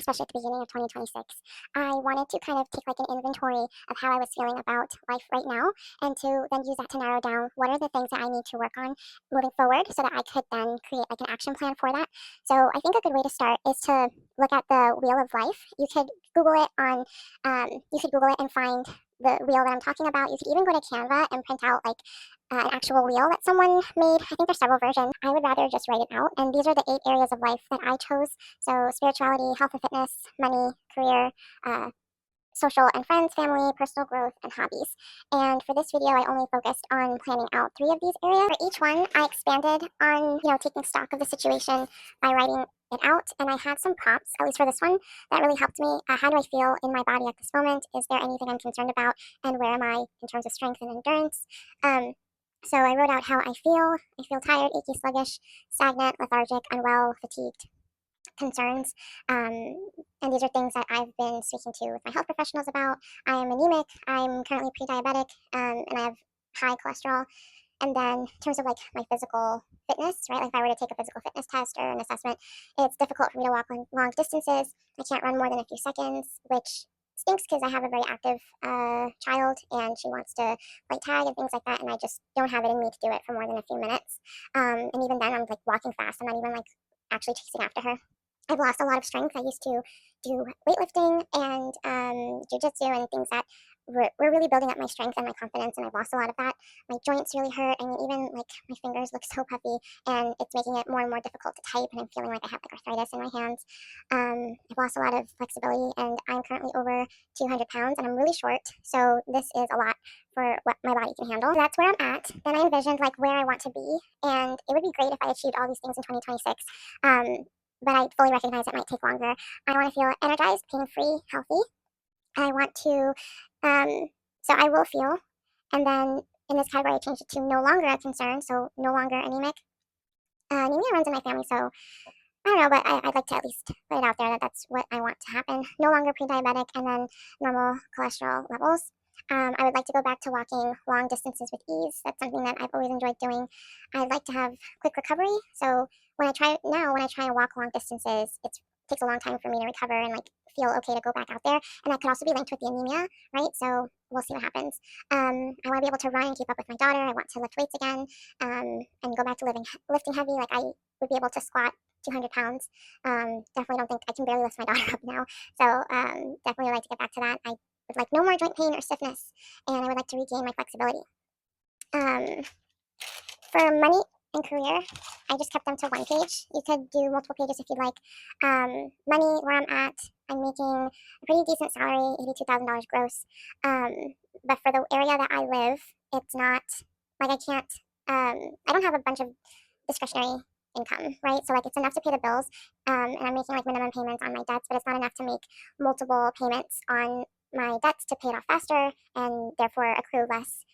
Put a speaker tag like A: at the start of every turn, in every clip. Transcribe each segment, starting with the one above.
A: especially at the beginning of 2026, I wanted to kind of take like an inventory of how I was feeling about life right now, and to then use that to narrow down what are the things that I need to work on moving forward so that I could then create like an action plan for that. So I think a good way to start is to look at the wheel of life. You could Google it and find the wheel that I'm talking about. You could even go to Canva and print out like an actual wheel that someone made. I think there's several versions. I would rather just write it out. And these are the 8 areas of life that I chose. So spirituality, health and fitness, money, career, uh, social and friends, family, personal growth, and hobbies. And for this video, I only focused on planning out 3 of these areas. For each one, I expanded on, taking stock of the situation by writing it out. And I had some prompts, at least for this one, that really helped me. How do I feel in my body at this moment? Is there anything I'm concerned about? And where am I in terms of strength and endurance? So I wrote out how I feel. I feel tired, achy, sluggish, stagnant, lethargic, unwell, fatigued, concerns. And these are things that I've been speaking to with my health professionals about. I am anemic, I'm currently pre-diabetic, and I have high cholesterol. And then in terms of like my physical fitness, right, like if I were to take a physical fitness test or an assessment, it's difficult for me to walk long distances. I can't run more than a few seconds, which stinks because I have a very active child and she wants to play tag and things like that, and I just don't have it in me to do it for more than a few minutes. And even then, I'm like walking fast. I'm not even like actually chasing after her. I've lost a lot of strength. I used to do weightlifting and jujitsu and things that were really building up my strength and my confidence, and I've lost a lot of that. My joints really hurt. I mean, even like my fingers look so puffy, and it's making it more and more difficult to type, and I'm feeling like I have like arthritis in my hands. I've lost a lot of flexibility, and I'm currently over 200 pounds, and I'm really short, so this is a lot for what my body can handle. That's where I'm at. Then I envisioned like where I want to be, and it would be great if I achieved all these things in 2026. But I fully recognize it might take longer. I want to feel energized, pain-free, healthy. I want to, so I will feel, and then in this category I changed it to no longer a concern, so no longer anemic. Anemia runs in my family, so I don't know, but I'd like to at least put it out there that that's what I want to happen. No longer pre-diabetic, and then normal cholesterol levels. I would like to go back to walking long distances with ease. That's something that I've always enjoyed doing. I'd like to have quick recovery. So when I try and walk long distances, it takes a long time for me to recover and like feel okay to go back out there. And that could also be linked with the anemia, right? So we'll see what happens. I want to be able to run and keep up with my daughter. I want to lift weights again, and go back to lifting heavy. Like I would be able to squat 200 pounds. Definitely don't think I can barely lift my daughter up now. So definitely like to get back to that. I would like no more joint pain or stiffness, and I would like to regain my flexibility. For money and career, I just kept them to 1 page. You could do multiple pages if you'd like. Money, where I'm at, I'm making a pretty decent salary, $82,000 gross. But for the area that I live, it's not, like I don't have a bunch of discretionary income, right? So like it's enough to pay the bills, and I'm making like minimum payments on my debts, but it's not enough to make multiple payments on my debts to pay it off faster and therefore accrue less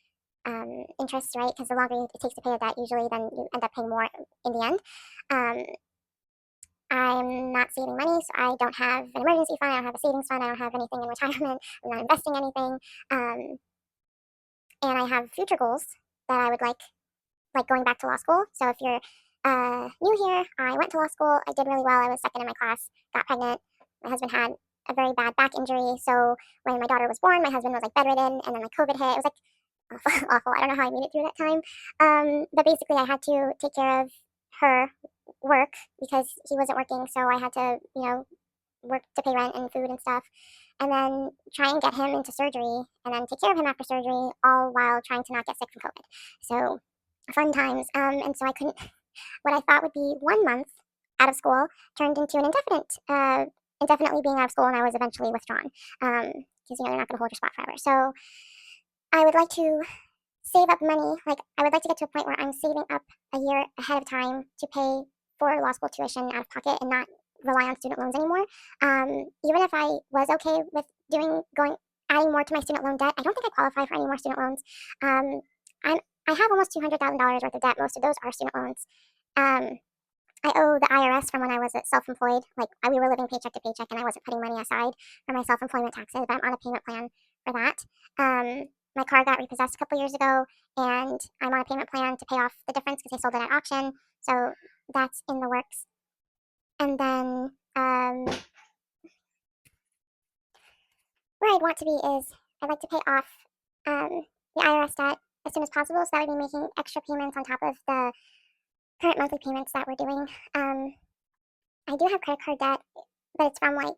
A: interest, right? Because the longer it takes to pay a debt, usually then you end up paying more in the end. I'm not saving money, so I don't have an emergency fund, I don't have a savings fund, I don't have anything in retirement, I'm not investing anything. And I have future goals that I would like going back to law school. So if you're new here, I went to law school, I did really well, I was second in my class, got pregnant, my husband had a very bad back injury, so when my daughter was born, my husband was like bedridden, and then like COVID hit. It was like awful. I don't know how I made it through that time. But basically, I had to take care of her work because he wasn't working, so I had to, work to pay rent and food and stuff, and then try and get him into surgery, and then take care of him after surgery, all while trying to not get sick from COVID. So fun times. And so I couldn't. What I thought would be 1 month out of school turned into an indefinitely being out of school, and I was eventually withdrawn because they're not going to hold your spot forever. So I would like to save up money. Like, I would like to get to a point where I'm saving up a year ahead of time to pay for law school tuition out of pocket and not rely on student loans anymore. Even if I was okay with adding more to my student loan debt, I don't think I qualify for any more student loans. I have almost $200,000 worth of debt. Most of those are student loans. I owe the IRS from when I was self-employed. We were living paycheck to paycheck, and I wasn't putting money aside for my self-employment taxes, but I'm on a payment plan for that. My car got repossessed a couple years ago, and I'm on a payment plan to pay off the difference because they sold it at auction. So that's in the works. And then where I'd want to be is I'd like to pay off um, the IRS debt as soon as possible. So that would be making extra payments on top of the current monthly payments that we're doing. I do have credit card debt, but it's from like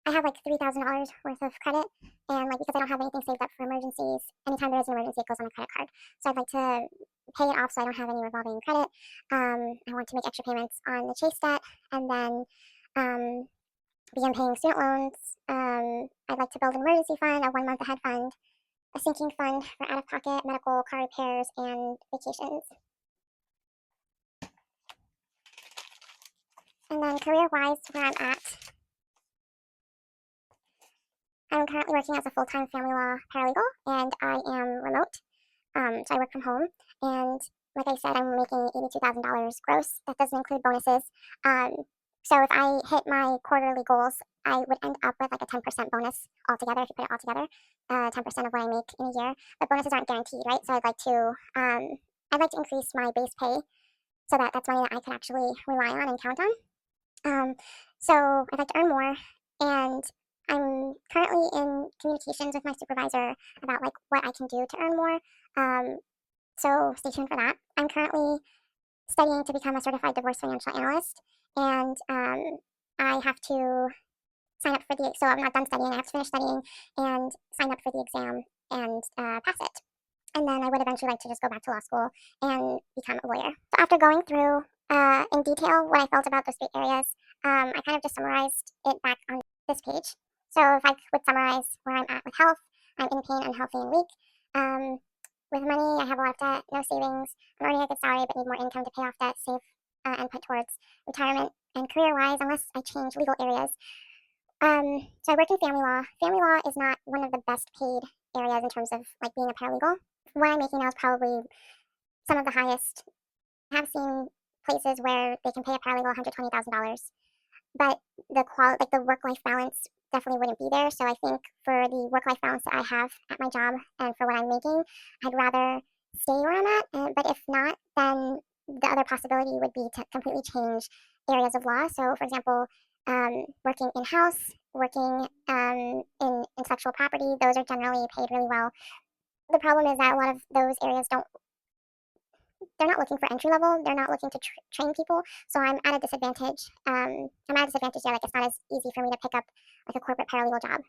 A: I have like $3,000 worth of credit, and like because I don't have anything saved up for emergencies, anytime there is an emergency, it goes on a credit card. So I'd like to pay it off so I don't have any revolving credit. I want to make extra payments on the Chase debt, and then um, begin paying student loans. I'd like to build an emergency fund, a 1 month ahead fund, a sinking fund for out of pocket medical, car repairs, and vacations. And then career wise, where I'm at, I'm currently working as a full time family law paralegal, and I am remote. So I work from home, and like I said, I'm making $82,000 gross. That doesn't include bonuses. Um, so if I hit my quarterly goals, I would end up with like a 10% bonus altogether. If you put it all together, 10% of what I make in a year. But bonuses aren't guaranteed, right? So I'd like to increase my base pay so that that's money that I can actually rely on and count on. So I'd like to earn more, and I'm currently in communications with my supervisor about like what I can do to earn more. Um, so stay tuned for that. I'm currently studying to become a certified divorce financial analyst, and I have to sign up for the. So I'm not done studying. I have to finish studying and sign up for the exam and pass it. And then I would eventually like to just go back to law school and become a lawyer. So after going through in detail what I felt about those 3 areas, I kind of just summarized it back on this page. So if I would summarize where I'm at with health, I'm in pain, unhealthy, and weak. With money, I have a lot of debt, no savings. I'm earning a good salary but need more income to pay off debt, save, and put towards retirement. And career-wise, unless I change legal areas, so I work in family law. Family law is not one of the best paid areas in terms of like being a paralegal. What I'm making now is probably some of the highest. I have seen places where they can pay a paralegal $120,000, but like the work-life balance definitely wouldn't be there. So I think for the work-life balance that I have at my job and for what I'm making, I'd rather stay where I'm at. But if not, then the other possibility would be to completely change areas of law. So, for example, working in-house, working in intellectual property, those are generally paid really well. The problem is that a lot of those areas don't they're not looking for entry level. They're not looking to train people. So I'm at a disadvantage. I'm at a disadvantage there. Like it's not as easy for me to pick up like a corporate paralegal job.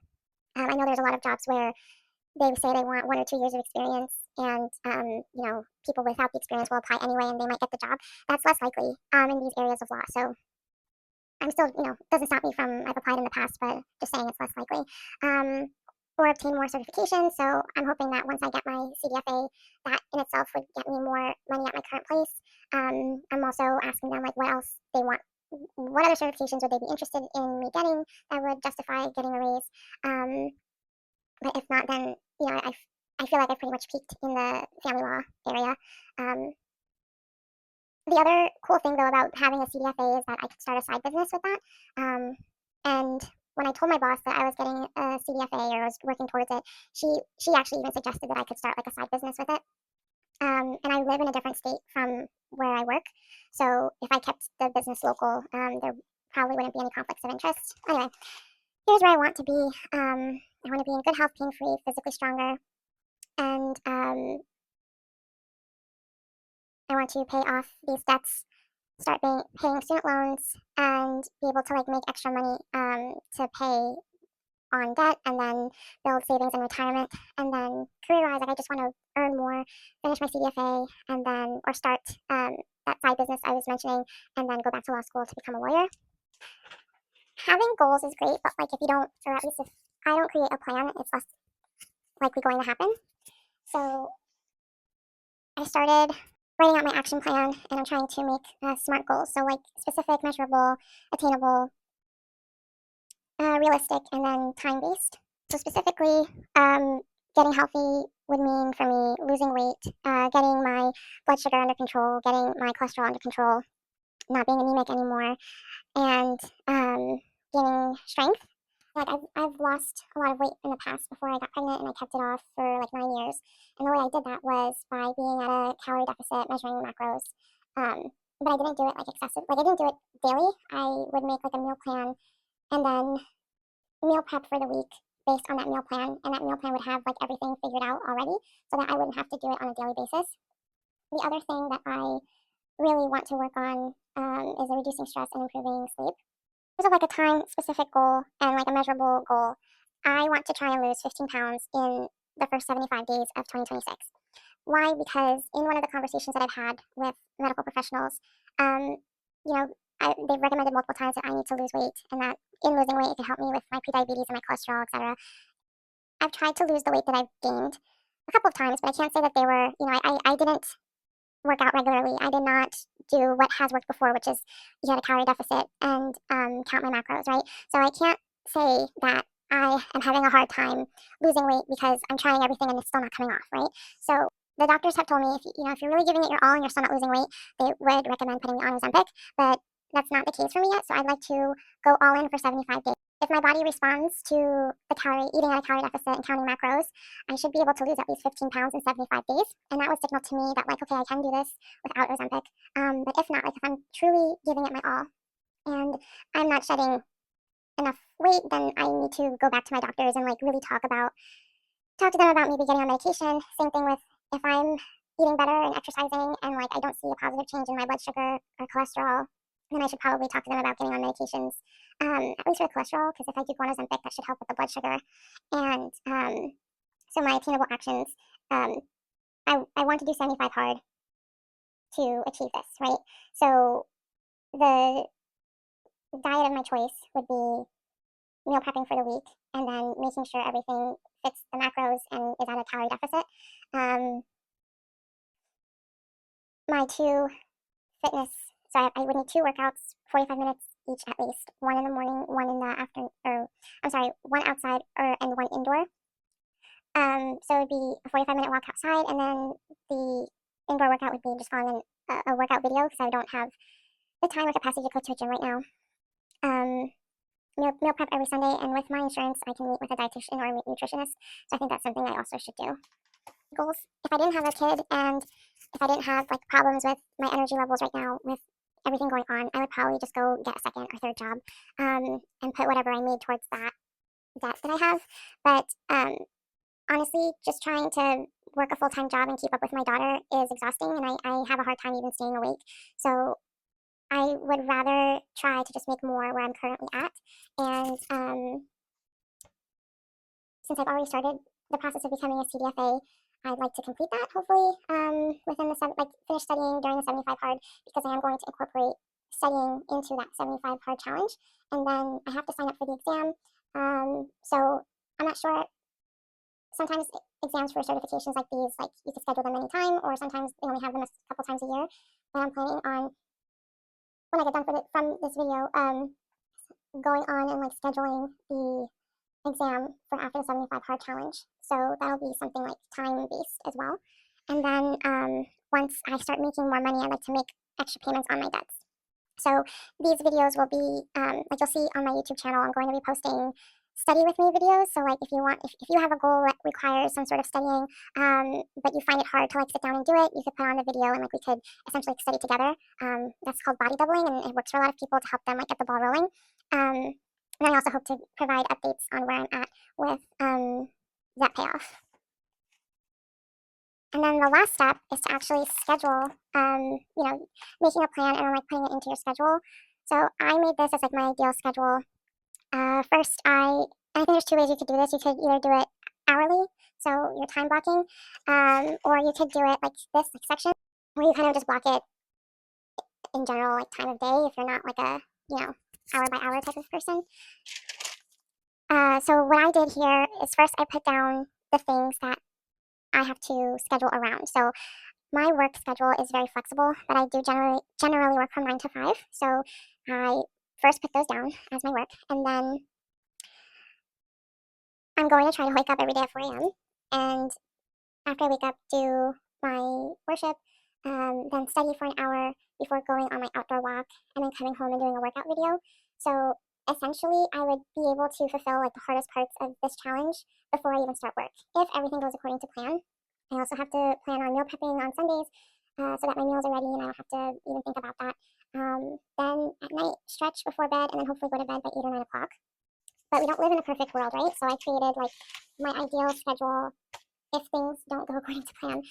A: I know there's a lot of jobs where they say they want 1 or 2 years of experience, and people without the experience will apply anyway, and they might get the job. That's less likely in these areas of law. So I'm still, doesn't stop me from I've applied in the past, but just saying it's less likely. Or obtain more certifications. So I'm hoping that once I get my CDFA, that in itself would get me more money at my current place. I'm also asking them like what else they want. What other certifications would they be interested in me getting that would justify getting a raise? But if not, then I feel like I've pretty much peaked in the family law area. The other cool thing though about having a CDFA is that I could start a side business with that. And when I told my boss that I was getting a CDFA or was working towards it, she actually even suggested that I could start like a side business with it. And I live in a different state from where I work, so if I kept the business local, there probably wouldn't be any conflicts of interest. Anyway, here's where I want to be. I want to be in good health, pain-free, physically stronger, and I want to pay off these debts, start paying student loans, and be able to like make extra money to pay on debt, and then build savings and retirement. And then career-wise, like I just want to earn more, finish my CDFA, and then or start that side business I was mentioning, and then go back to law school to become a lawyer. Having goals is great, but like if you don't, or at least if I don't create a plan, it's less likely going to happen. So I started writing out my action plan, and I'm trying to make smart goals. So like specific, measurable, attainable, realistic, and then time-based. So specifically, getting healthy would mean for me losing weight, getting my blood sugar under control, getting my cholesterol under control, not being anemic anymore, and gaining strength. Like I've lost a lot of weight in the past before I got pregnant, and I kept it off for like 9 years. And the way I did that was by being at a calorie deficit, measuring macros. But I didn't do it like excessive. Like I didn't do it daily. I would make like a meal plan and then meal prep for the week, based on that meal plan, and that meal plan would have like everything figured out already so that I wouldn't have to do it on a daily basis. The other thing that I really want to work on is reducing stress and improving sleep. There's like a time specific goal and like a measurable goal. I want to try and lose 15 pounds in the first 75 days of 2026. Why? Because in one of the conversations that I've had with medical professionals, um, you know, they've recommended multiple times that I need to lose weight and that in losing weight it could help me with my prediabetes and my cholesterol, etc. I've tried to lose the weight that I've gained a couple of times, but I can't say that they were, I didn't work out regularly. I did not do what has worked before, which is eat at a calorie deficit and count my macros, right? So I can't say that I am having a hard time losing weight because I'm trying everything and it's still not coming off, right? So the doctors have told me if you're really giving it your all and you're still not losing weight, they would recommend putting me on Ozempic, but that's not the case for me yet. So I'd like to go all in for 75 days. If my body responds to eating at a calorie deficit and counting macros, I should be able to lose at least 15 pounds in 75 days. And that would signal to me that, like, okay, I can do this without Ozempic. But if not, like, if I'm truly giving it my all and I'm not shedding enough weight, then I need to go back to my doctors and, like, really talk to them about maybe getting on medication. Same thing with if I'm eating better and exercising and, like, I don't see a positive change in my blood sugar or cholesterol, then I should probably talk to them about getting on medications, at least for the cholesterol, because if I do go on Ozempic, that should help with the blood sugar. And so my attainable actions, um, I want to do 75 hard to achieve this, right? So the diet of my choice would be meal prepping for the week and then making sure everything fits the macros and is at a calorie deficit. My two fitness, so I would need two workouts, 45 minutes each at least, one in the morning, one in the afternoon, or I'm sorry, one outside and one indoor. So it would be a 45-minute walk outside, and then the indoor workout would be just following a workout video because I don't have the time or capacity to go to a gym right now. Meal prep every Sunday, and with my insurance, I can meet with a dietitian or a nutritionist. So I think that's something I also should do. Goals. If I didn't have a kid and if I didn't have like problems with my energy levels right now with everything going on, I would probably just go get a second or third job and put whatever I made towards that debt that I have. But honestly, just trying to work a full-time job and keep up with my daughter is exhausting, and I have a hard time even staying awake. So I would rather try to just make more where I'm currently at. And since I've already started the process of becoming a CDFA, I'd like to complete that hopefully within finish studying during the 75 hard, because I am going to incorporate studying into that 75 hard challenge. And then I have to sign up for the exam. So I'm not sure. Sometimes exams for certifications like these, like you can schedule them anytime, or sometimes they only have them a couple times a year. But I'm planning on, when I get done from this video, going on and like scheduling the exam for after the 75 hard challenge. So that'll be something like time based as well. And then once I start making more money, I'd like to make extra payments on my debts. So these videos will be, like you'll see on my YouTube channel, I'm going to be posting study with me videos. So like if you have a goal that requires some sort of studying, but you find it hard to like sit down and do it, you could put on the video and like we could essentially study together. That's called body doubling, and it works for a lot of people to help them like get the ball rolling. And I also hope to provide updates on where I'm at with that payoff. And then the last step is to actually schedule, making a plan and then like putting it into your schedule. So I made this as like my ideal schedule. First, I think there's two ways you could do this. You could either do it hourly, so you're time blocking, or you could do it like this like section, where you kind of just block it in general, like time of day, if you're not like a, hour by hour type of person. So what I did here is first I put down the things that I have to schedule around. So my work schedule is very flexible, but I do generally work from 9 to 5. So I first put those down as my work, and then I'm going to try to wake up every day at 4 a.m. And after I wake up, do my worship, then study for an hour before going on my outdoor walk, and then coming home and doing a workout video. So essentially, I would be able to fulfill like the hardest parts of this challenge before I even start work, if everything goes according to plan. I also have to plan on meal prepping on Sundays, so that my meals are ready and I don't have to even think about that. Then at night, stretch before bed, and then hopefully go to bed by 8 or 9 o'clock. but we don't live in a perfect world, right? So I created like my ideal schedule if things don't go according to plan.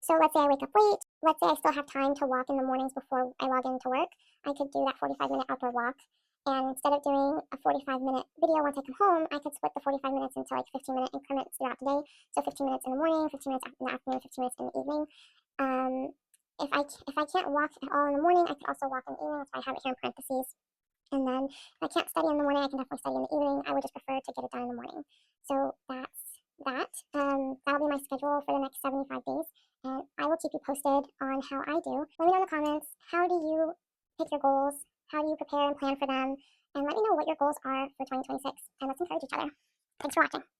A: So let's say I wake up late. Let's say I still have time to walk in the mornings before I log into work. I could do that 45-minute outdoor walk. And instead of doing a 45-minute video once I come home, I could split the 45 minutes into like 15-minute increments throughout the day. So 15 minutes in the morning, 15 minutes in the afternoon, 15 minutes in the evening. Um, if I can't walk at all in the morning, I could also walk in the evening. That's why I have it here in parentheses. And then if I can't study in the morning, I can definitely study in the evening. I would just prefer to get it done in the morning. So that's that. That'll be my schedule for the next 75 days. And I will keep you posted on how I do. Let me know in the comments, how do you pick your goals? How do you prepare and plan for them? And let me know what your goals are for 2026. And let's encourage each other. Thanks for watching.